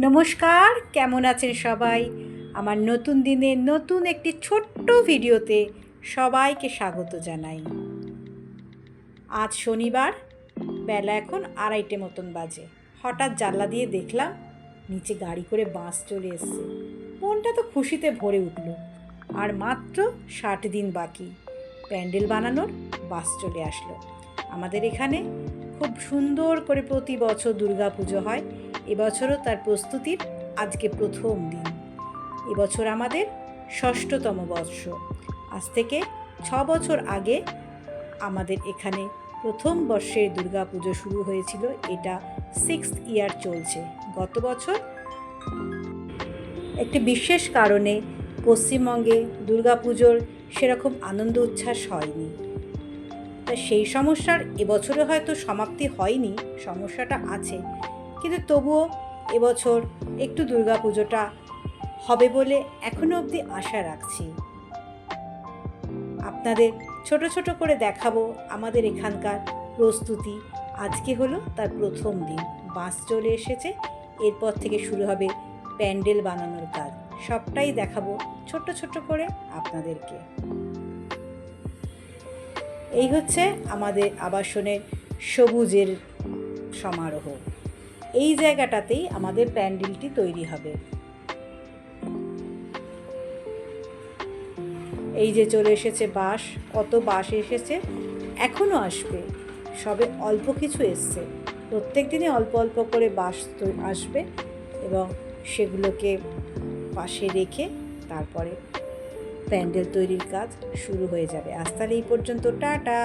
নমস্কার, কেমন আছেন সবাই? আমার নতুন দিনে নতুন একটি ছোট্ট ভিডিওতে সবাইকে স্বাগত জানাই। আজ শনিবার, বেলা এখন 2:30 মতন বাজে। হঠাৎ জানলা দিয়ে দেখলাম নিচে গাড়ি করে বাস চলে এসছে। মনটা তো খুশিতে ভরে উঠল। আর মাত্র 60 দিন বাকি, প্যান্ডেল বানানোর বাস চলে আসলো। আমাদের এখানে খুব সুন্দর করে প্রতি বছর দুর্গাপুজো হয়। এবছরও তার প্রস্তুতির আজকে প্রথম দিন। এবছর আমাদের 6ষ্ঠতম বর্ষ। আজ থেকে 6 বছর আগে আমাদের এখানে প্রথম বর্ষের দুর্গাপুজো শুরু হয়েছিল। এটা 6th ইয়ার চলছে। গত বছর একটি বিশেষ কারণে পশ্চিমবঙ্গে দুর্গাপুজোর সেরকম আনন্দ উচ্ছ্বাস হয়নি। তা সেই সমস্যার এবছরে হয়তো সমাপ্তি হয়নি, সমস্যাটা আছে, কিন্তু তবুও এবছর একটু দুর্গাপুজোটা হবে বলে এখনো অবধি আশা রাখছি। আপনাদের ছোট ছোট করে দেখাবো আমাদের এখানকার প্রস্তুতি। আজকে হলো তার প্রথম দিন, বাস চলে এসেছে। এরপর থেকে শুরু হবে প্যান্ডেল বানানোর কাজ। সবটাই দেখাবো ছোট্ট ছোট্ট করে আপনাদেরকে। এই হচ্ছে আমাদের আবাসনের সবুজের সমারোহ। এই জায়গাটাতেই আমাদের প্যান্ডেলটি তৈরি হবে। এই যে চলে এসেছে বাস, কত বাস এসেছে, এখনও আসবে। সবে অল্প কিছু এসছে। প্রত্যেক দিনে অল্প অল্প করে বাস আসবে এবং সেগুলোকে পাশে রেখে তারপরে প্যান্ডেল তৈরির কাজ শুরু হয়ে যাবে। আজ তাহলে এই পর্যন্ত, টাটা।